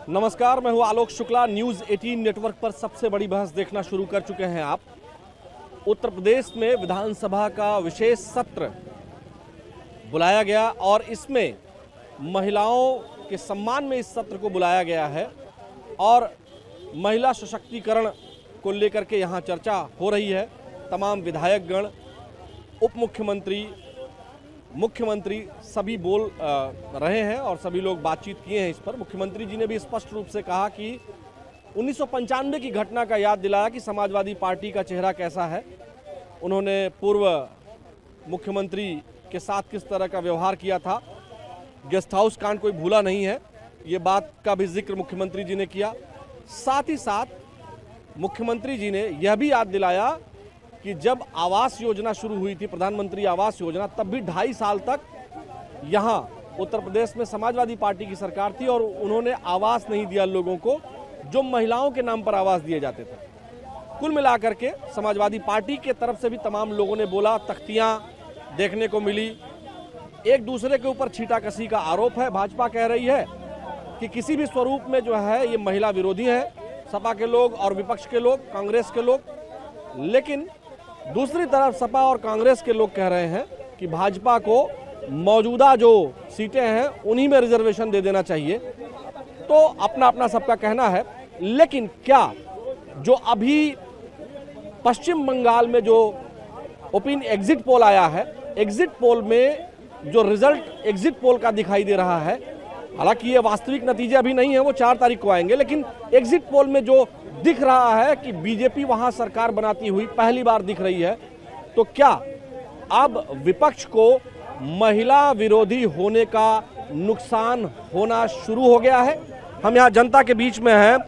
नमस्कार, मैं हूं आलोक शुक्ला। न्यूज़ 18 नेटवर्क पर सबसे बड़ी बहस देखना शुरू कर चुके हैं आप। उत्तर प्रदेश में विधानसभा का विशेष सत्र बुलाया गया और इसमें महिलाओं के सम्मान में इस सत्र को बुलाया गया है और महिला सशक्तिकरण को लेकर के यहाँ चर्चा हो रही है। तमाम विधायकगण, उप मुख्यमंत्री, मुख्यमंत्री सभी बोल रहे हैं और सभी लोग बातचीत किए हैं इस पर। मुख्यमंत्री जी ने भी स्पष्ट रूप से कहा कि 1995 की घटना का याद दिलाया कि समाजवादी पार्टी का चेहरा कैसा है। उन्होंने पूर्व मुख्यमंत्री के साथ किस तरह का व्यवहार किया था। गेस्ट हाउस कांड कोई भूला नहीं है, ये बात का भी जिक्र मुख्यमंत्री जी ने किया। साथ ही साथ मुख्यमंत्री जी ने यह भी याद दिलाया कि जब आवास योजना शुरू हुई थी, प्रधानमंत्री आवास योजना, तब भी 2.5 साल तक यहाँ उत्तर प्रदेश में समाजवादी पार्टी की सरकार थी और उन्होंने आवास नहीं दिया लोगों को, जो महिलाओं के नाम पर आवास दिए जाते थे। कुल मिलाकर के समाजवादी पार्टी के तरफ से भी तमाम लोगों ने बोला, तख्तियाँ देखने को मिली। एक दूसरे के ऊपर छींटाकसी का आरोप है। भाजपा कह रही है कि किसी भी स्वरूप में जो है ये महिला विरोधी है, सपा के लोग और विपक्ष के लोग, कांग्रेस के लोग। लेकिन दूसरी तरफ सपा और कांग्रेस के लोग कह रहे हैं कि भाजपा को मौजूदा जो सीटें हैं उन्हीं में रिजर्वेशन दे देना चाहिए। तो अपना अपना सबका कहना है। लेकिन क्या जो अभी पश्चिम बंगाल में जो ओपिनियन एग्जिट पोल आया है, एग्जिट पोल में जो रिजल्ट एग्जिट पोल का दिखाई दे रहा है, हालांकि ये वास्तविक नतीजे अभी नहीं है, वो 4 तारीख को आएंगे, लेकिन एग्जिट पोल में जो दिख रहा है कि बीजेपी वहां सरकार बनाती हुई पहली बार दिख रही है। तो क्या अब विपक्ष को महिला विरोधी होने का नुकसान होना शुरू हो गया है? हम यहाँ जनता के बीच में हैं,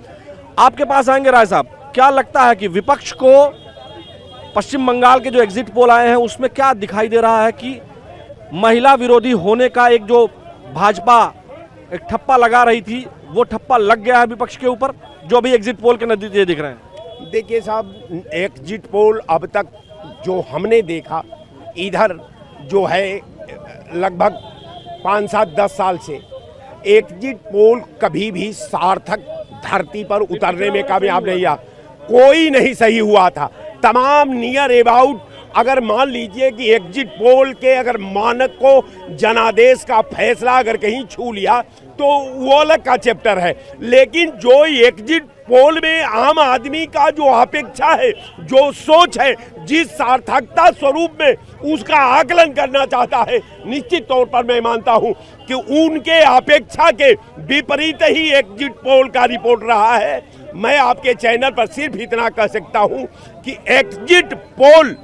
आपके पास आएंगे। राय साहब, क्या लगता है कि विपक्ष को पश्चिम बंगाल के जो एग्जिट पोल आए हैं उसमें क्या दिखाई दे रहा है कि महिला विरोधी होने का एक जो भाजपा एक ठप्पा लगा रही थी, वो ठप्पा लग गया है विपक्ष के ऊपर, जो अभी एग्जिट पोल के नतीजे दिख रहे हैं? देखिए साहब, एग्जिट पोल अब तक जो हमने देखा इधर जो है लगभग 5-7-10 साल से एग्जिट पोल कभी भी सार्थक धरती पर उतरने में कामयाब नहीं हुआ। कोई नहीं सही हुआ था। तमाम नियर अबाउट, अगर मान लीजिए कि एग्जिट पोल के अगर मानक को जनादेश का फैसला अगर कहीं छू लिया तो वो अलग का चैप्टर है। लेकिन जो एग्जिट पोल में आम आदमी का जो अपेक्षा है, जो सोच है, जिस सार्थकता स्वरूप में उसका आकलन करना चाहता है, निश्चित तौर पर मैं मानता हूं कि उनके अपेक्षा के विपरीत ही एग्जिट पोल का रिपोर्ट रहा है। मैं आपके चैनल पर सिर्फ इतना कह सकता हूं कि एग्जिट पोल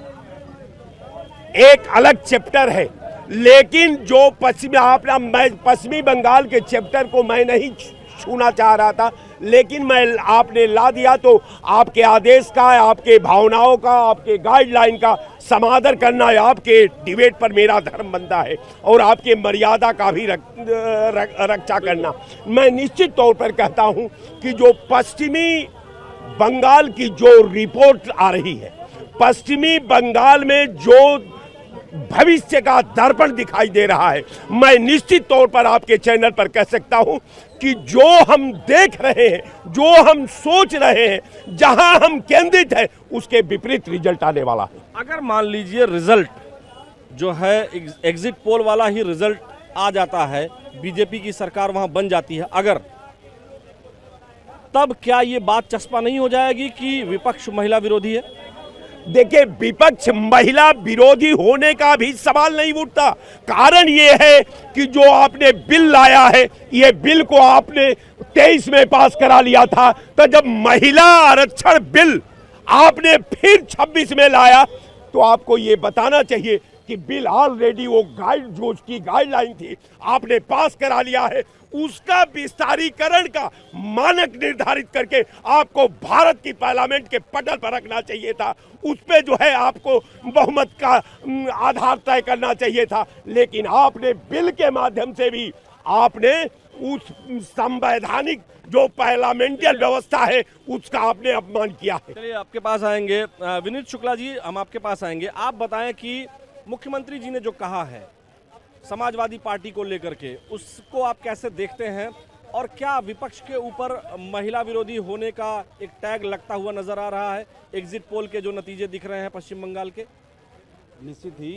एक अलग चैप्टर है, लेकिन जो पश्चिमी बंगाल के चैप्टर को मैं नहीं छूना चाह रहा था, लेकिन मैं आपने ला दिया तो आपके आदेश का, आपके भावनाओं का, आपके गाइडलाइन का समादर करना, आपके डिबेट पर मेरा धर्म बनता है और आपके मर्यादा का भी रक्षा करना। मैं निश्चित तौर पर कहता हूं कि जो पश्चिमी बंगाल की जो रिपोर्ट आ रही है, पश्चिमी बंगाल में जो भविष्य का दर्पण दिखाई दे रहा है, मैं निश्चित तौर पर आपके चैनल पर कह सकता हूं कि जो हम देख रहे हैं, जो हम सोच रहे हैं, जहां हम केंद्रित हैं, उसके विपरीत रिजल्ट आने वाला है। अगर मान लीजिए रिजल्ट जो है एग्जिट पोल वाला ही रिजल्ट आ जाता है, बीजेपी की सरकार वहां बन जाती है, अगर, तब क्या ये बात चस्पा नहीं हो जाएगी कि विपक्ष महिला विरोधी है? देखिए, विपक्ष महिला विरोधी होने का भी सवाल नहीं उठता। कारण ये है कि जो आपने बिल लाया है, ये बिल को आपने 23 में पास करा लिया था, तो जब महिला आरक्षण बिल आपने फिर 26 में लाया तो आपको ये बताना चाहिए कि बिल ऑलरेडी वो जो उसकी गाइडलाइन थी आपने पास करा लिया है, उसका विस्तारीकरण का मानक निर्धारित करके आपको भारत की पार्लियामेंट के पटल पर रखना चाहिए था। उस पे जो है आपको बहुमत का आधार तय करना चाहिए था। लेकिन आपने बिल के माध्यम से भी आपने उस संवैधानिक जो पार्लियामेंट्री व्यवस्था है उसका आपने अपमान किया है। चलिए आपके पास आएंगे विनीत शुक्ला जी, हम आपके पास आएंगे। आप बताएं कि मुख्यमंत्री जी ने जो कहा है समाजवादी पार्टी को लेकर के, उसको आप कैसे देखते हैं? और क्या विपक्ष के ऊपर महिला विरोधी होने का एक टैग लगता हुआ नजर आ रहा है एग्जिट पोल के जो नतीजे दिख रहे हैं पश्चिम बंगाल के? निश्चित ही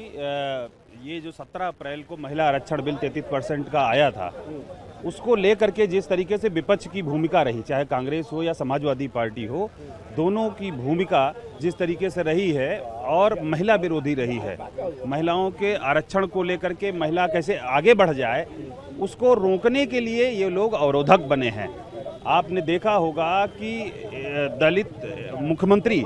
ये जो 17 अप्रैल को महिला आरक्षण बिल 33% का आया था, उसको लेकर के जिस तरीके से विपक्ष की भूमिका रही, चाहे कांग्रेस हो या समाजवादी पार्टी हो, दोनों की भूमिका जिस तरीके से रही है और महिला विरोधी रही है, महिलाओं के आरक्षण को लेकर के महिला कैसे आगे बढ़ जाए उसको रोकने के लिए ये लोग अवरोधक बने हैं। आपने देखा होगा कि दलित मुख्यमंत्री,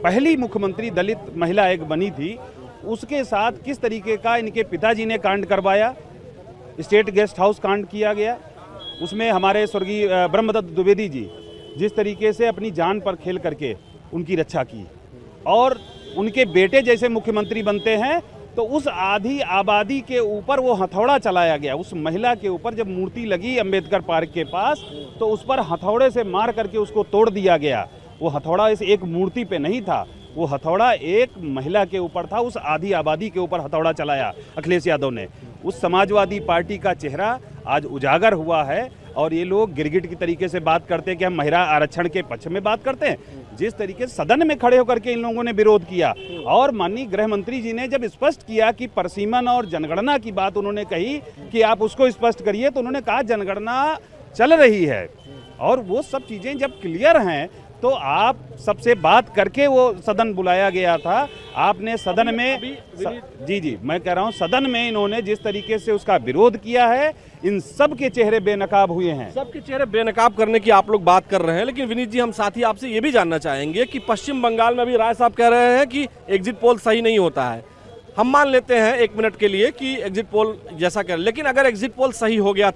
पहली मुख्यमंत्री दलित महिला एक बनी थी, उसके साथ किस तरीके का इनके पिताजी ने कांड करवाया, स्टेट गेस्ट हाउस कांड किया गया, उसमें हमारे स्वर्गीय ब्रह्मदत्त द्विवेदी जी जिस तरीके से अपनी जान पर खेल करके उनकी रक्षा की, और उनके बेटे जैसे मुख्यमंत्री बनते हैं तो उस आधी आबादी के ऊपर वो हथौड़ा चलाया गया। उस महिला के ऊपर जब मूर्ति लगी अंबेडकर पार्क के पास तो उस पर हथौड़े से मार करके उसको तोड़ दिया गया। वो हथौड़ा इस एक मूर्ति पे नहीं था, वो हथौड़ा एक महिला के ऊपर था, उस आधी आबादी के ऊपर हथौड़ा चलाया अखिलेश यादव ने। उस समाजवादी पार्टी का चेहरा आज उजागर हुआ है और ये लोग गिरगिट की तरीके से बात करते हैं कि हम महिला आरक्षण के पक्ष में बात करते हैं। जिस तरीके से सदन में खड़े होकर के इन लोगों ने विरोध किया और माननीय गृह मंत्री जी ने जब स्पष्ट किया कि परसीमन और जनगणना की बात उन्होंने कही कि आप उसको स्पष्ट करिए, तो उन्होंने कहा जनगणना चल रही है और वो सब चीज़ें जब क्लियर हैं तो आप सबसे बात करके वो सदन बुलाया गया था। आपने सदन में जी मैं कह रहा हूँ सदन में इन्होंने जिस तरीके से उसका विरोध किया है, इन सब के चेहरे बेनकाब हुए हैं। सबके चेहरे बेनकाब करने की आप लोग बात कर रहे हैं, लेकिन विनीत जी हम साथ ही आपसे ये भी जानना चाहेंगे कि पश्चिम बंगाल में अभी राय साहब कह रहे हैं कि एग्जिट पोल सही नहीं होता है। हम मान लेते हैं एक मिनट के लिए कि एग्जिट पोल जैसा कह, लेकिन अगर एग्जिट पोल सही हो गया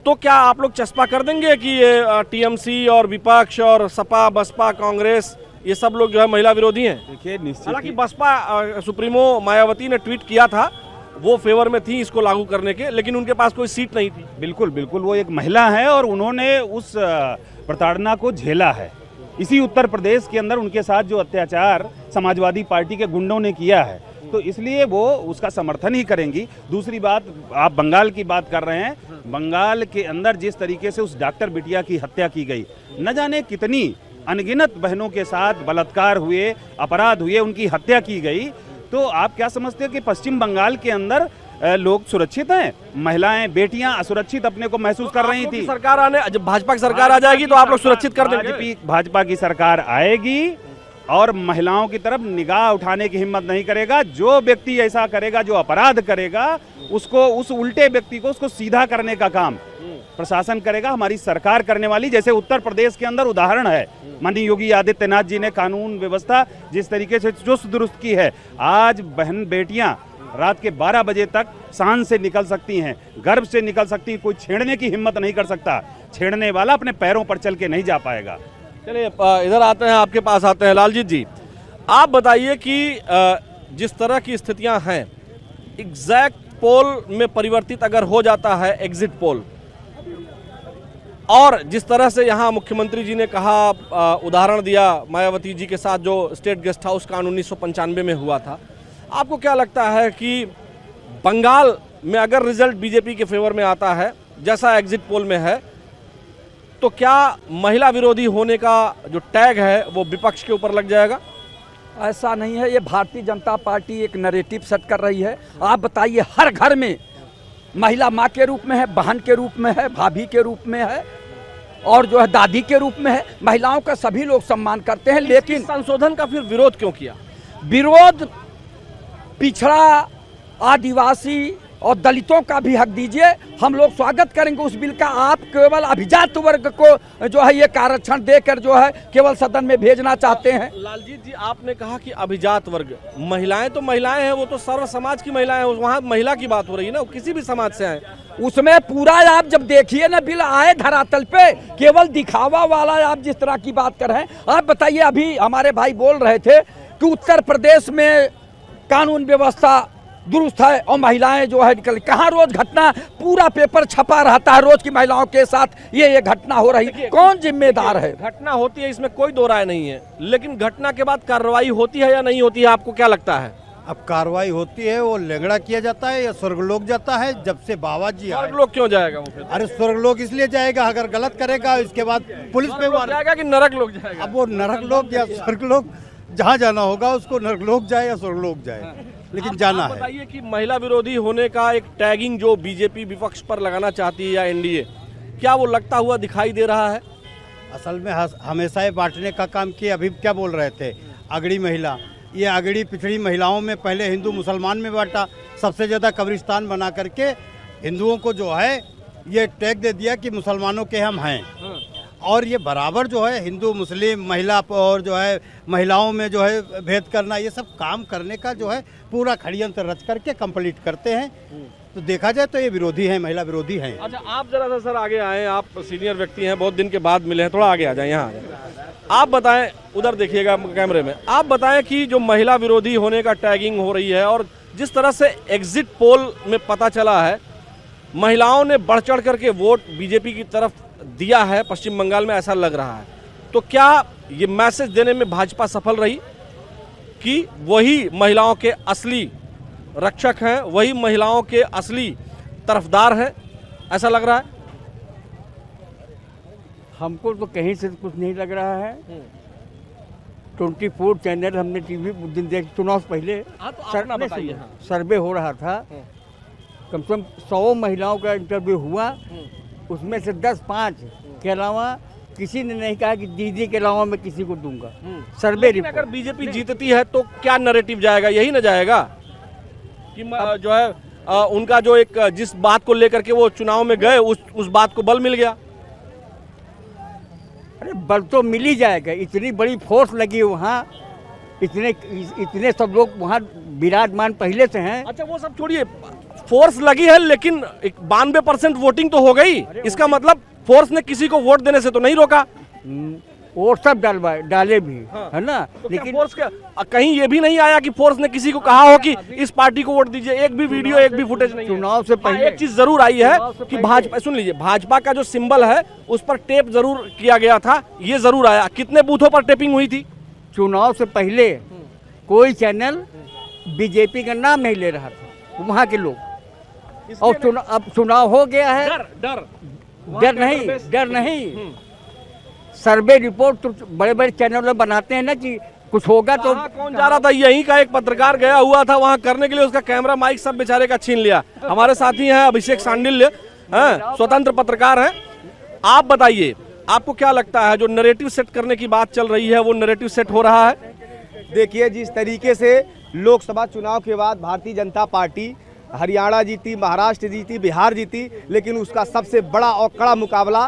तो क्या आप लोग चस्पा कर देंगे कि ये टीएमसी और विपक्ष और सपा बसपा कांग्रेस ये सब लोग जो है महिला विरोधी हैं? देखिए निश्चित, हालांकि बसपा सुप्रीमो मायावती ने ट्वीट किया था, वो फेवर में थी इसको लागू करने के, लेकिन उनके पास कोई सीट नहीं थी। बिल्कुल बिल्कुल, वो एक महिला है और उन्होंने उस प्रताड़ना को झेला है। इसी उत्तर प्रदेश के अंदर उनके साथ जो अत्याचार समाजवादी पार्टी के गुंडों ने किया है, तो इसलिए वो उसका समर्थन ही करेंगी। दूसरी बात, आप बंगाल की बात कर रहे हैं, बंगाल के अंदर जिस तरीके से उस डॉक्टर बिटिया की हत्या की गई, न जाने कितनी अनगिनत बहनों के साथ बलात्कार हुए, अपराध हुए, उनकी हत्या की गई, तो आप क्या समझते हो कि पश्चिम बंगाल के अंदर लोग सुरक्षित हैं? महिलाएं, बेटियां असुरक्षित अपने को महसूस कर रही थी। सरकार आने, जब भाजपा की सरकार आ जाएगी तो आप लोग सुरक्षित कर देंगे? भाजपा की सरकार आएगी और महिलाओं की तरफ निगाह उठाने की हिम्मत नहीं करेगा। जो व्यक्ति ऐसा करेगा, जो अपराध करेगा, उसको, उस उल्टे व्यक्ति को, उसको सीधा करने का काम प्रशासन करेगा, हमारी सरकार करने वाली। जैसे उत्तर प्रदेश के अंदर उदाहरण है, माननीय योगी आदित्यनाथ जी ने कानून व्यवस्था जिस तरीके से चुस्त दुरुस्त की है, आज बहन बेटियां रात के 12 बजे तक सांस से निकल सकती हैं, गर्भ से निकल सकती हैं, कोई छेड़ने की हिम्मत नहीं कर सकता। छेड़ने वाला अपने पैरों पर चल के नहीं जा पाएगा। चलिए इधर आते हैं, आपके पास आते हैं। लालजीत जी, आप बताइए कि जिस तरह की स्थितियां हैं, एग्जैक्ट पोल में परिवर्तित अगर हो जाता है एग्जिट पोल, और जिस तरह से यहाँ मुख्यमंत्री जी ने कहा, उदाहरण दिया मायावती जी के साथ जो स्टेट गेस्ट हाउस कांड 1995 में हुआ था, आपको क्या लगता है कि बंगाल में अगर रिजल्ट बीजेपी के फेवर में आता है जैसा एग्जिट पोल में है, तो क्या महिला विरोधी होने का जो टैग है वो विपक्ष के ऊपर लग जाएगा? ऐसा नहीं है, ये भारतीय जनता पार्टी एक नैरेटिव सेट कर रही है। आप बताइए, हर घर में महिला माँ के रूप में है, बहन के रूप में है, भाभी के रूप में है और जो है दादी के रूप में है। महिलाओं का सभी लोग सम्मान करते हैं, लेकिन संशोधन का फिर विरोध क्यों किया? विरोध पिछड़ा, आदिवासी और दलितों का भी हक दीजिए, हम लोग स्वागत करेंगे उस बिल का। आप केवल अभिजात वर्ग को जो है ये आरक्षण देकर जो है केवल सदन में भेजना चाहते हैं। लालजीत जी, आपने कहा कि अभिजात वर्ग, महिलाएं तो महिलाएं हैं, वो तो सर्व समाज की महिलाएं हैं, वहाँ महिला की बात हो रही है ना, किसी भी समाज से आए। उसमें पूरा आप जब देखिए ना, बिल आए धरातल पे, केवल दिखावा वाला आप जिस तरह की बात कर रहे हैं। आप बताइए, अभी हमारे भाई बोल रहे थे कि उत्तर प्रदेश में कानून व्यवस्था दुरुस्त है और महिलाएं जो है निकल, कहाँ रोज घटना, पूरा पेपर छपा रहता है रोज की महिलाओं के साथ ये घटना हो रही है। कौन जिम्मेदार है? घटना होती है, इसमें कोई दो राय नहीं है, लेकिन घटना के बाद कार्रवाई होती है या नहीं होती है, आपको क्या लगता है? अब कार्रवाई होती है, वो लेंगड़ा किया जाता है या स्वर्गलोक जाता है। जब से बाबा जी आए, लोग क्यों जाएगा वो फिर? अरे स्वर्गलोक इसलिए जाएगा अगर गलत करेगा, इसके बाद पुलिस पे वार जाएगा कि नरक लोग जाएगा? अब वो नरक लोक या स्वर्गलोक जहाँ जाना होगा उसको, नरकलोक जाए या स्वर्गलोक जाए, लेकिन जाना आप है। बताइए कि महिला विरोधी होने का एक टैगिंग जो बीजेपी विपक्ष पर लगाना चाहती है या एनडीए, क्या वो लगता हुआ दिखाई दे रहा है? असल में हमेशा ये बांटने का काम किया। अभी क्या बोल रहे थे, अगड़ी महिला, ये अगड़ी पिछड़ी महिलाओं में पहले हिंदू मुसलमान में बांटा, सबसे ज़्यादा कब्रिस्तान बना करके हिंदुओं को जो है ये टैग दे दिया कि मुसलमानों के हम हैं। और ये बराबर जो है हिंदू मुस्लिम महिला और जो है महिलाओं में जो है भेद करना, ये सब काम करने का जो है पूरा षड्यंत्र रच करके कंप्लीट करते हैं। तो देखा जाए तो ये विरोधी हैं, महिला विरोधी हैं। अच्छा, आप जरा सा सर आगे आए, आप सीनियर व्यक्ति हैं, बहुत दिन के बाद मिले हैं, थोड़ा आगे आ जाए, यहाँ आ जाए। आप बताएं, उधर देखिएगा कैमरे में, आप बताएं कि जो महिला विरोधी होने का टैगिंग हो रही है और जिस तरह से एग्जिट पोल में पता चला है महिलाओं ने बढ़ चढ़ करके वोट बीजेपी की तरफ दिया है पश्चिम बंगाल में, ऐसा लग रहा है, तो क्या ये मैसेज देने में भाजपा सफल रही कि वही महिलाओं के असली रक्षक हैं, वही महिलाओं के असली तरफदार हैं, ऐसा लग रहा है? हमको तो कहीं से कुछ नहीं लग रहा है। 24 चैनल हमने टीवी उस दिन देख, चुनाव से पहले सर्वे हो रहा था, कम से कम 100 महिलाओं का इंटरव्यू हुआ, उसमें से 10-5 के अलावा किसी ने नहीं कहा कि दीदी के अलावा मैं किसी को दूंगा। Survey report. अगर बीजेपी जीतती है तो क्या नैरेटिव जाएगा, यही ना जाएगा कि जो है उनका जो एक जिस बात को लेकर के वो चुनाव में गए उस बात को बल मिल गया? अरे बल तो मिल ही जाएगा, इतनी बड़ी फोर्स लगी वहाँ, इतने सब लोग वहाँ विराजमान पहले से हैं। अच्छा, वो सब छोड़िए, फोर्स लगी है लेकिन 92% वोटिंग तो हो गई, इसका मतलब फोर्स ने किसी को वोट देने से तो नहीं रोका। वोट सब डाले भी, हाँ। है ना, तो लेकिन फोर्स का कहीं ये भी नहीं आया कि फोर्स ने किसी को कहा हो कि इस पार्टी को वोट दीजिए, एक भी वीडियो एक भी फुटेज नहीं है। चुनाव से पहले एक चीज जरूर आई है कि भाजपा, सुन लीजिए, भाजपा का जो सिंबल है उस पर टेप जरूर किया गया था, ये जरूर आया। कितने बूथों पर टेपिंग हुई थी? चुनाव से पहले कोई चैनल बीजेपी का नाम नहीं ले रहा था वहाँ के लोग, और अब चुनाव हो गया है, डर नहीं। सर्वे रिपोर्ट तो बड़े बड़े चैनल बनाते हैं ना कि कुछ होगा तो। कौन जा रहा था? यहीं का एक पत्रकार गया हुआ था वहां करने के लिए, उसका कैमरा माइक सब बेचारे का छीन लिया। हमारे साथी हैं अभिषेक सांडिल्य, हैं स्वतंत्र पत्रकार हैं। आप बताइए, आपको क्या लगता है जो नैरेटिव सेट करने की बात चल रही है वो नैरेटिव सेट हो रहा है? देखिए, जिस तरीके से लोकसभा चुनाव के बाद भारतीय जनता पार्टी हरियाणा जीती, महाराष्ट्र जीती, बिहार जीती, लेकिन उसका सबसे बड़ा और कड़ा मुकाबला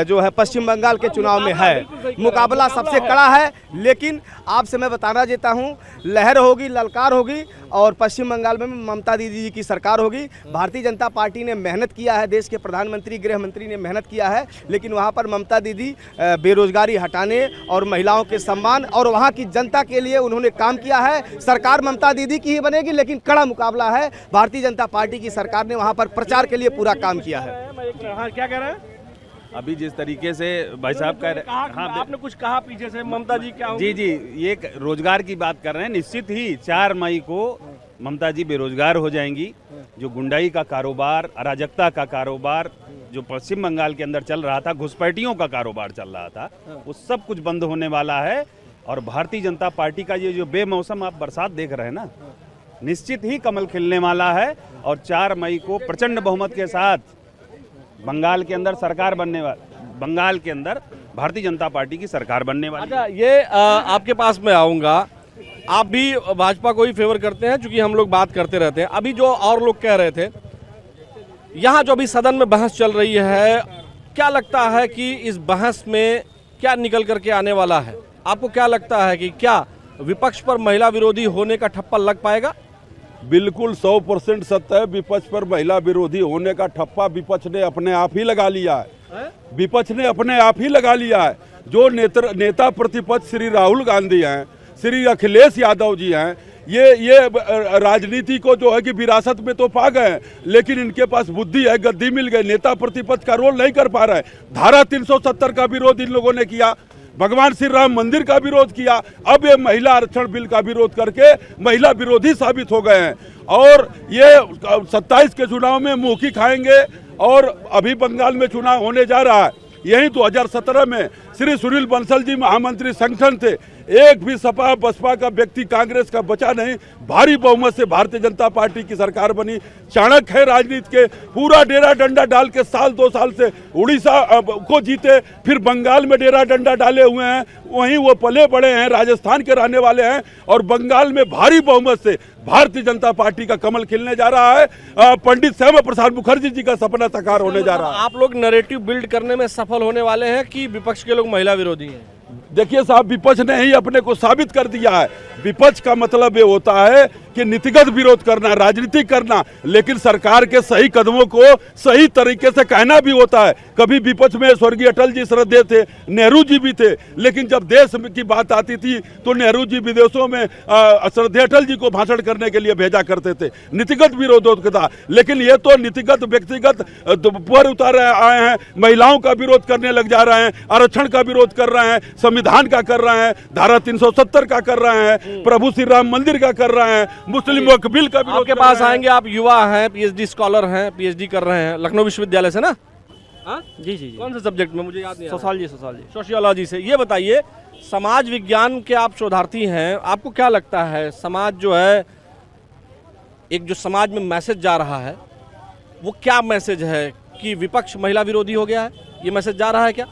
जो है पश्चिम बंगाल के चुनाव में है। मुकाबला सबसे कड़ा है, लेकिन आपसे मैं बताना चाहता हूँ, लहर होगी, ललकार होगी और पश्चिम बंगाल में ममता दीदी जी की सरकार होगी। भारतीय जनता पार्टी ने मेहनत किया है, देश के प्रधानमंत्री गृह मंत्री ने मेहनत किया है, लेकिन वहाँ पर ममता दीदी बेरोजगारी हटाने और महिलाओं के सम्मान और वहाँ की जनता के लिए उन्होंने काम किया है। सरकार ममता दीदी की ही बनेगी, लेकिन कड़ा मुकाबला है। भारतीय जनता पार्टी की सरकार ने वहाँ पर प्रचार के लिए पूरा काम किया है। हाँ, क्या कह रहे हैं? अभी जिस तरीके से भाई साहब कह रहे हैं, हाँ, आपने कुछ कहा पीछे से, ममता जी क्या जी, ये रोजगार की बात कर रहे हैं। निश्चित ही 4 मई को ममता जी बेरोजगार हो जाएंगी। जो गुंडाई का कारोबार, अराजकता का कारोबार जो पश्चिम बंगाल के अंदर चल रहा था, घुसपैठियों का कारोबार चल रहा था, वो सब कुछ बंद होने वाला है। और भारतीय जनता पार्टी का ये जो बेमौसम आप बरसात देख रहे हैं ना, निश्चित ही कमल खिलने वाला है और 4 मई को प्रचंड बहुमत के साथ बंगाल के अंदर सरकार बनने वाली, बंगाल के अंदर भारतीय जनता पार्टी की सरकार बनने वाली। अच्छा, ये आपके पास में आऊंगा, आप भी भाजपा को ही फेवर करते हैं, क्योंकि हम लोग बात करते रहते हैं। अभी जो और लोग कह रहे थे, यहाँ जो अभी सदन में बहस चल रही है, क्या लगता है कि इस बहस में क्या निकल करके आने वाला है? आपको क्या लगता है कि क्या विपक्ष पर महिला विरोधी होने का ठप्पा लग पाएगा? बिल्कुल 100% सत्य है। विपक्ष पर महिला विरोधी होने का ठप्पा विपक्ष ने अपने आप ही लगा लिया है। विपक्ष ने अपने आप ही लगा लिया है। जो नेता प्रतिपक्ष श्री राहुल गांधी हैं, श्री अखिलेश यादव जी हैं, ये राजनीति को जो है कि विरासत में तो पा गए, लेकिन इनके पास बुद्धि है, गद्दी मिल गई, नेता प्रतिपक्ष का रोल नहीं कर पा रहे। धारा 370 का विरोध इन लोगों ने किया। भगवान श्री राम मंदिर का विरोध किया, अब ये महिला आरक्षण बिल का विरोध करके महिला विरोधी साबित हो गए हैं। और ये 27 के चुनाव में मुंह की खाएंगे। और अभी बंगाल में चुनाव होने जा रहा है, यही 2017 में श्री सुनील बंसल जी महामंत्री संगठन थे, एक भी सपा बसपा का व्यक्ति कांग्रेस का बचा नहीं, भारी बहुमत से भारतीय जनता पार्टी की सरकार बनी। चाणक्य है राजनीति के, पूरा डेरा डंडा डाल के साल 2 साल से उड़ीसा को जीते, फिर बंगाल में डेरा डंडा डाले हुए हैं, वहीं वो पले बड़े हैं, राजस्थान के रहने वाले हैं और बंगाल में भारी बहुमत से भारतीय जनता पार्टी का कमल खिलने जा रहा है। पंडित श्यामा प्रसाद मुखर्जी जी का सपना साकार होने जा रहा है। आप लोग नैरेटिव बिल्ड करने में सफल होने वाले हैं कि विपक्ष के लोग महिला विरोधी हैं? देखिए साहब, विपक्ष ने ही अपने को साबित कर दिया है। विपक्ष का मतलब ये होता है कि नीतिगत विरोध करना, राजनीति करना, लेकिन सरकार के सही कदमों को सही तरीके से कहना भी होता है। कभी विपक्ष में स्वर्गीय अटल जी श्रद्धेय थे, नेहरू जी भी थे, लेकिन जब देश की बात आती थी तो नेहरू जी विदेशों में श्रद्धेय अटल जी को भाषण करने के लिए भेजा करते थे। नीतिगत विरोध था, लेकिन ये तो नीतिगत व्यक्तिगत पर उतार आए हैं। महिलाओं का विरोध करने लग जा रहे हैं, आरक्षण का विरोध कर रहे हैं, संविधान का कर रहे हैं, धारा 370 का कर रहे हैं, प्रभु श्री राम मंदिर का कर रहे हैं, मुस्लिम वक्फ बिल का विरोध। आपके पास आएंगे, आप युवा हैं, पीएचडी स्कॉलर हैं, पीएचडी कर रहे हैं लखनऊ विश्वविद्यालय से ना? जी जी। कौन से सब्जेक्ट में, मुझे याद नहीं। सोशियोलॉजी। सोशियोलॉजी से। ये बताइए, समाज विज्ञान के आप शोधार्थी हैं, आपको क्या लगता है समाज जो है, एक जो समाज में मैसेज जा रहा है वो क्या मैसेज है कि विपक्ष महिला विरोधी हो गया है? ये मैसेज जा रहा है क्या?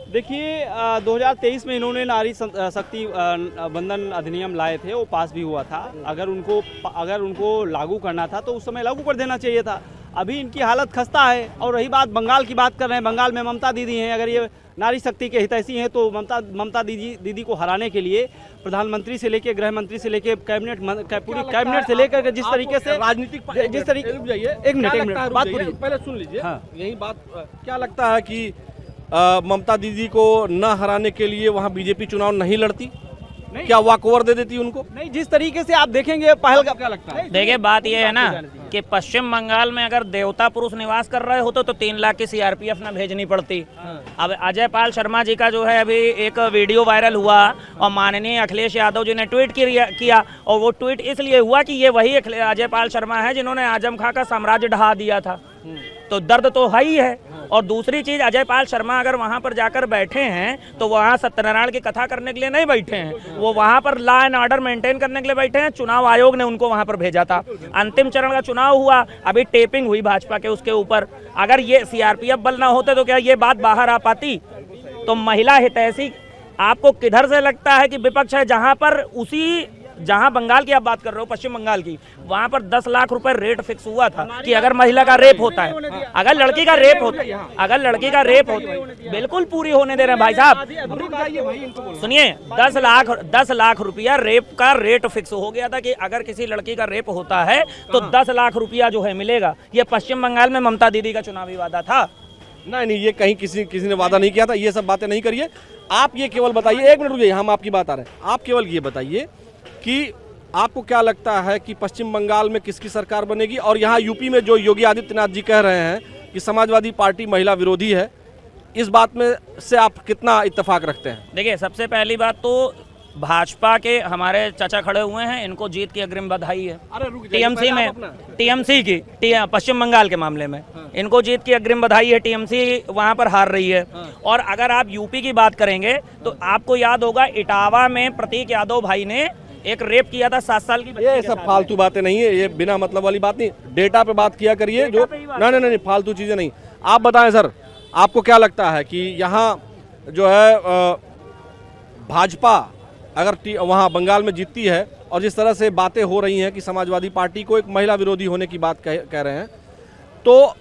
देखिए 2023 में इन्होंने नारी शक्ति बंधन अधिनियम लाए थे, वो पास भी हुआ था। अगर उनको लागू करना था तो उस समय लागू कर देना चाहिए था। अभी इनकी हालत खस्ता है। और रही बात बंगाल की बात कर रहे हैं, बंगाल में ममता दीदी हैं, अगर ये नारी शक्ति के हितैषी हैं तो ममता दीदी को हराने के लिए प्रधानमंत्री से लेकर गृह मंत्री से लेकर पूरी कैबिनेट से लेकर जिस तरीके से राजनीतिक जिस तरीके एक मिनट बात पहले सुन लीजिए। हाँ। यही बात, क्या लगता है कि ममता दीदी को न हराने के लिए वहां बीजेपी चुनाव नहीं लड़ती? क्या वॉक ओवर दे देती उनको? नहीं, जिस तरीके से आप देखेंगे पहल का क्या लगता है? देखिए बात यह है ना कि पश्चिम बंगाल में अगर देवता पुरुष निवास कर रहे होते तो 3 लाख की सीआरपीएफ न भेजनी पड़ती। अब अजय पाल शर्मा जी का जो है अभी एक वीडियो वायरल हुआ और माननीय अखिलेश यादव जी ने ट्वीट किया और वो ट्वीट इसलिए हुआ कि ये वही अजय पाल शर्मा है जिन्होंने आजम खां का साम्राज्य ढहा दिया था। तो दर्द तो है ही है। और दूसरी चीज, अजय पाल शर्मा अगर वहां पर जाकर बैठे हैं तो वहां सत्यनारायण की कथा करने के लिए नहीं बैठे हैं, वो वहां पर लॉ एंड ऑर्डर मेंटेन करने के लिए बैठे हैं। चुनाव आयोग ने उनको वहां पर भेजा था। अंतिम चरण का चुनाव हुआ, अभी टेपिंग हुई भाजपा के उसके ऊपर। अगर ये सीआरपीएफ बल ना होते तो क्या ये बात बाहर आ पाती? तो महिला हितैषी आपको किधर से लगता है कि विपक्ष है? जहां बंगाल की आप बात कर रहे हो, पश्चिम बंगाल की, वहां पर 10 लाख रुपए रेट फिक्स हुआ था कि अगर महिला का रेप होता है, अगर लड़की का रेप होता, बिल्कुल पूरी होने दे रहे हैं भाई साहब। सुनिए, 10 लाख रुपया रेप का रेट फिक्स हो गया था कि अगर किसी लड़की का रेप होता है तो 10 लाख रुपया जो है मिलेगा। ये पश्चिम बंगाल में ममता दीदी का चुनावी वादा था। नहीं, ये कहीं किसी ने वादा नहीं किया था। ये सब बातें नहीं करिए। आप ये केवल बताइए, एक मिनट रुकिए, हम आपकी बात आ रहे हैं। आप केवल ये बताइए कि आपको क्या लगता है कि पश्चिम बंगाल में किसकी सरकार बनेगी? और यहाँ यूपी में जो योगी आदित्यनाथ जी कह रहे हैं कि समाजवादी पार्टी महिला विरोधी है, इस बात में से आप कितना इत्तेफाक रखते हैं? देखिए, सबसे पहली बात तो भाजपा के हमारे चाचा खड़े हुए हैं, इनको जीत की अग्रिम बधाई है। टीएमसी में, टीएमसी की पश्चिम बंगाल के मामले में इनको जीत की अग्रिम बधाई है। टीएमसी वहां पर हार रही है। और अगर आप यूपी की बात करेंगे तो आपको याद होगा इटावा में प्रतीक यादव भाई ने एक रेप किया था 7 साल की बच्ची। ये सब फालतू बातें नहीं है, ये बिना मतलब वाली बात नहीं। डेटा पे बात किया करिए, जो नहीं फालतू चीजें नहीं। आप बताएं सर, आपको क्या लगता है कि यहाँ जो है भाजपा अगर वहाँ बंगाल में जीतती है और जिस तरह से बातें हो रही हैं कि समाजवादी पार्टी को एक महिला विरोधी होने की बात कह रहे हैं, तो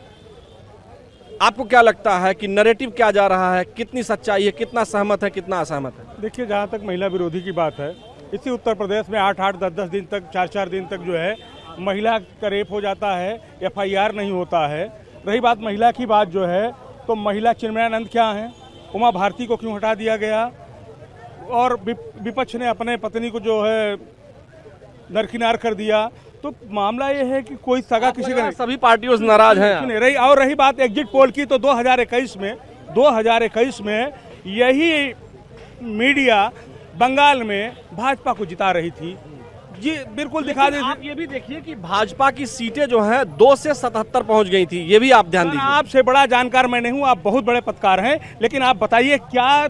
आपको क्या लगता है कि नैरेटिव क्या जा रहा है? कितनी सच्चाई है, कितना सहमत है, कितना असहमत है? देखिए, जहाँ तक महिला विरोधी की बात है, इसी उत्तर प्रदेश में 8-8, 10-10 दिन तक, 4-4 दिन तक जो है महिला का रेप हो जाता है, FIR नहीं होता है। रही बात महिला की बात जो है, तो महिला चिन्मयानंद क्या हैं, उमा भारती को क्यों हटा दिया गया? और विपक्ष ने अपने पत्नी को जो है दरकिनार कर दिया। तो मामला ये है कि कोई सगा किसी का नहीं, सभी पार्टियों से नाराज हैं। रही बात एग्जिट पोल की, तो 2021 में यही मीडिया बंगाल में भाजपा को जिता रही थी। जी बिल्कुल दिखा दे। आप ये भी देखिए कि भाजपा की सीटें जो हैं 2 से 77 पहुंच गई थी, ये भी आप ध्यान दीजिए। आपसे बड़ा जानकार मैं नहीं हूं, आप बहुत बड़े पत्रकार हैं, लेकिन आप बताइए क्या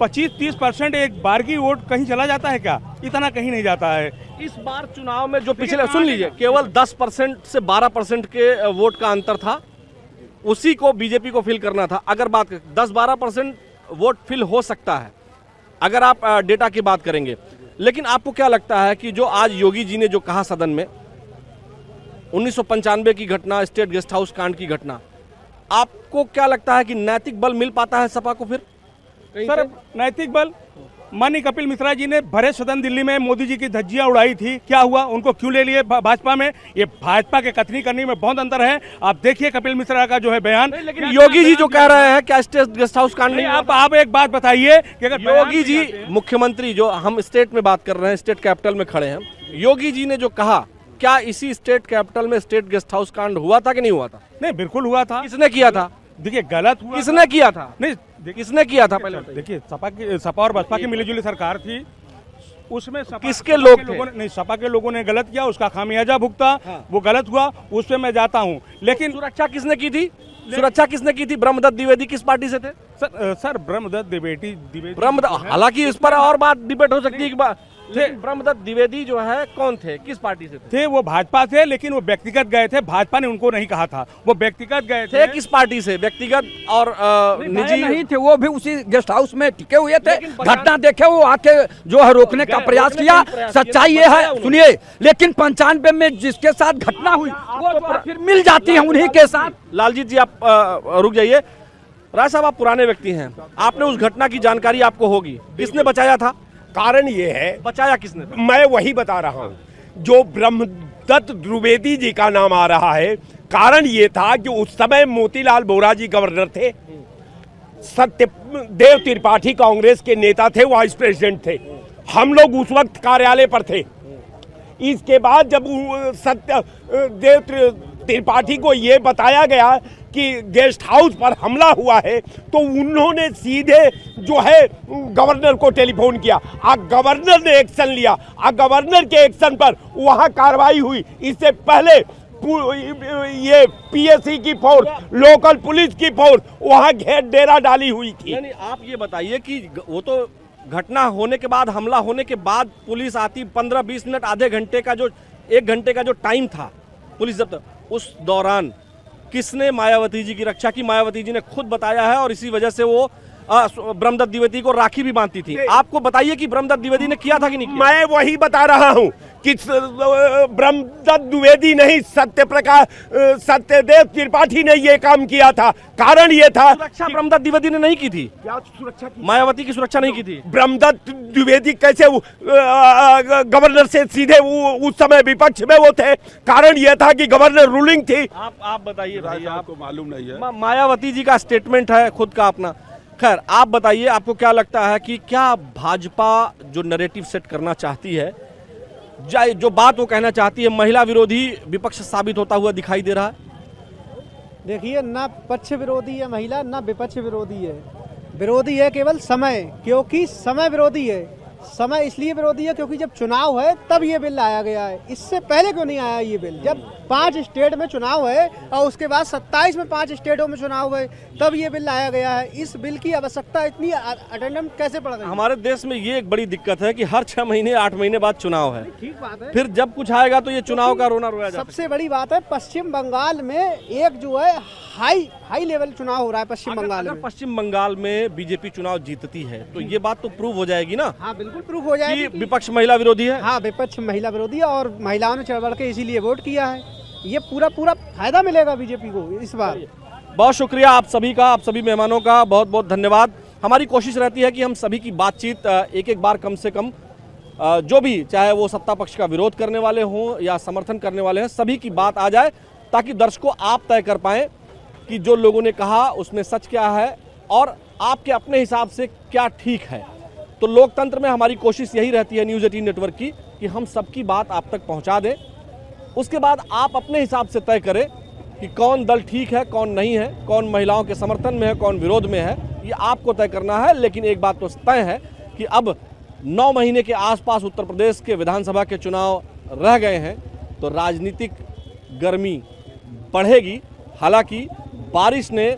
25-30% एक बारगी वोट कहीं चला जाता है क्या? इतना कहीं नहीं जाता है। इस बार चुनाव में जो पिछले, सुन लीजिए, केवल 10% से 12% के वोट का अंतर था, उसी को बीजेपी को फिल करना था। अगर बात 10-12% वोट फिल हो सकता है अगर आप डेटा की बात करेंगे। लेकिन आपको क्या लगता है कि जो आज योगी जी ने जो कहा सदन में, 1995 की घटना, स्टेट गेस्ट हाउस कांड की घटना, आपको क्या लगता है कि नैतिक बल मिल पाता है सपा को फिर? सर नैतिक बल, माननीय कपिल मिश्रा जी ने भरे सदन दिल्ली में मोदी जी की धज्जियां उड़ाई थी, क्या हुआ? उनको क्यों ले लिए भाजपा में? ये भाजपा के कथनी करने में बहुत अंतर है। आप देखिए कपिल मिश्रा का जो है बयान। लेकिन योगी जी जो कह रहे हैं क्या स्टेट गेस्ट हाउस कांड नहीं? आप एक बात बताइए कि अगर योगी जी, मुख्यमंत्री, जो हम स्टेट में बात कर रहे हैं, स्टेट कैपिटल में खड़े हैं, योगी जी ने जो कहा, क्या इसी स्टेट कैपिटल में स्टेट गेस्ट हाउस कांड हुआ था कि नहीं हुआ था? नहीं, बिल्कुल हुआ था। किसने किया था? देखिए गलत हुआ। किसने किया था? नहीं, किसने किया था? पहले देखिए सपा और बसपा की मिलीजुली सरकार थी, उसमें किसके लोग थे? नहीं, सपा के लोगों ने गलत किया, उसका खामियाजा भुगता। वो गलत हुआ, उस पे मैं जाता हूँ। लेकिन सुरक्षा किसने की थी? सुरक्षा किसने की थी? ब्रह्मदत्त द्विवेदी किस पार्टी से थे? सर ब्रह्मदत्त द्विवेदी, हालांकि इस पर और बात डिबेट हो सकती है कि ब्रह्मदत्त द्विवेदी जो है कौन थे, किस पार्टी से थे? वो भाजपा से, लेकिन वो व्यक्तिगत गए थे, भाजपा ने उनको नहीं कहा था, वो व्यक्तिगत गए थे। किस पार्टी से? व्यक्तिगत और निजी नहीं थे, वो भी उसी गेस्ट हाउस में टिके हुए थे। घटना देखे वो आके जो है रोकने का प्रयास किया। सच्चाई ये है, सुनिए, लेकिन 95 में जिसके साथ घटना हुई वो फिर मिल जाती है उन्हीं के साथ। लालजीत जी आप रुक जाइए। राय साहब, आप पुराने व्यक्ति हैं, आपने उस घटना की जानकारी आपको होगी, किसने बचाया था? कारण ये है, बचाया किसने? मैं वही बता रहा हूँ, जो ब्रह्मदत्त द्विवेदी जी का नाम आ रहा है। कारण ये था कि उस समय मोतीलाल वोरा जी गवर्नर थे, सत्यदेव त्रिपाठी कांग्रेस के नेता थे, वाइस प्रेसिडेंट थे, हम लोग उस वक्त कार्यालय पर थे। इसके बाद जब सत्यदेव त्रिपाठी को ये बताया गया कि गेस्ट हाउस पर हमला हुआ है, तो उन्होंने सीधे जो है गवर्नर को टेलीफोन किया। गवर्नर ने एक्शन लिया, गवर्नर के एक्शन पर वहां कार्रवाई हुई। इससे पहले ये पीएससी की फोर्स, लोकल पुलिस की फोर्स वहां घेर डेरा डाली हुई थी। यानी आप ये बताइए कि वो तो घटना होने के बाद, हमला होने के बाद पुलिस आती, 15-20 मिनट, आधे घंटे का जो 1 घंटे का जो टाइम था पुलिस जब तक, उस दौरान किसने मायावती जी की रक्षा की? मायावती जी ने खुद बताया है, और इसी वजह से वो ब्रह्मदत्त द्विवेदी को राखी भी बांधती थी। आपको बताइए कि ब्रह्मदत्त द्विवेदी ने किया था कि नहीं किया? मैं वही बता रहा हूं कि ब्रह्मदत्त द्विवेदी नहीं, सत्यदेव त्रिपाठी ने ये काम किया था। कारण ये था, सुरक्षा ब्रह्मदत्त द्विवेदी ने नहीं की थी। क्या सुरक्षा की? मायावती की सुरक्षा नहीं की थी। ब्रह्मदत्त द्विवेदी कैसे गवर्नर से सीधे उस समय विपक्ष में वो थे? कारण ये था कि गवर्नर रूलिंग थी। आप बताइए भाई, आपको मालूम नहीं है? मायावती जी का स्टेटमेंट है खुद का अपना। खैर, आप बताइए, आपको क्या लगता है कि क्या भाजपा जो नैरेटिव सेट करना चाहती है, जो बात वो कहना चाहती है, महिला विरोधी विपक्ष साबित होता हुआ दिखाई दे रहा है? देखिए, ना पक्ष विरोधी है महिला, ना विपक्ष विरोधी है। विरोधी है केवल समय, क्योंकि समय विरोधी है। समय इसलिए विरोधी है क्योंकि जब चुनाव है तब ये बिल लाया गया है। इससे पहले क्यों नहीं आया ये बिल? जब 5 स्टेट में चुनाव है और उसके बाद 27 में 5 स्टेटों में चुनाव है, तब ये बिल लाया गया है। इस बिल की आवश्यकता इतनी अटेंडेंस कैसे पड़ गई? हमारे देश में ये एक बड़ी दिक्कत है कि हर 6 महीने 8 महीने बाद चुनाव है। ठीक बात है, फिर जब कुछ आएगा तो ये चुनाव का रोना रोया जाता है। सबसे बड़ी बात है, पश्चिम बंगाल में एक जो है हाई लेवल चुनाव हो रहा है पश्चिम बंगाल में। पश्चिम बंगाल में बीजेपी चुनाव जीतती है तो ये बात तो प्रूव हो जाएगी ना? हाँ, बिल्कुल प्रूव हो जाएगी कि विपक्ष महिला विरोधी है। हाँ, विपक्ष महिला विरोधी है और महिलाओं ने चढ़ बढ़ के इसीलिए वोट किया है। ये पूरा फायदा मिलेगा बीजेपी को इस बार। बहुत शुक्रिया आप सभी का, आप सभी मेहमानों का बहुत बहुत धन्यवाद। हमारी कोशिश रहती है कि हम सभी की बातचीत एक बार कम से कम, जो भी, चाहे वो सत्ता पक्ष का विरोध करने वाले हों या समर्थन करने वाले हैं, सभी की बात आ जाए, ताकि दर्शकों आप तय कर पाएं कि जो लोगों ने कहा उसमें सच क्या है और आपके अपने हिसाब से क्या ठीक है। तो लोकतंत्र में हमारी कोशिश यही रहती है न्यूज़ 18 नेटवर्क की, कि हम सबकी बात आप तक पहुंचा दें। उसके बाद आप अपने हिसाब से तय करें कि कौन दल ठीक है, कौन नहीं है, कौन महिलाओं के समर्थन में है, कौन विरोध में है। ये आपको तय करना है। लेकिन एक बात तो तय है कि अब 9 महीने के आसपास उत्तर प्रदेश के विधानसभा के चुनाव रह गए हैं, तो राजनीतिक गर्मी बढ़ेगी। हालांकि बारिश ने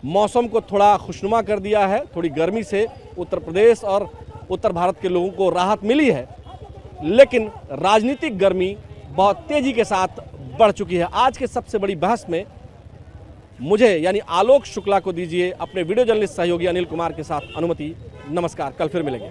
मौसम को थोड़ा खुशनुमा कर दिया है, थोड़ी गर्मी से उत्तर प्रदेश और उत्तर भारत के लोगों को राहत मिली है, लेकिन राजनीतिक गर्मी बहुत तेजी के साथ बढ़ चुकी है। आज के सबसे बड़ी बहस में मुझे यानी आलोक शुक्ला को दीजिए अपने वीडियो जर्नलिस्ट सहयोगी अनिल कुमार के साथ अनुमति। नमस्कार, कल फिर मिलेंगे।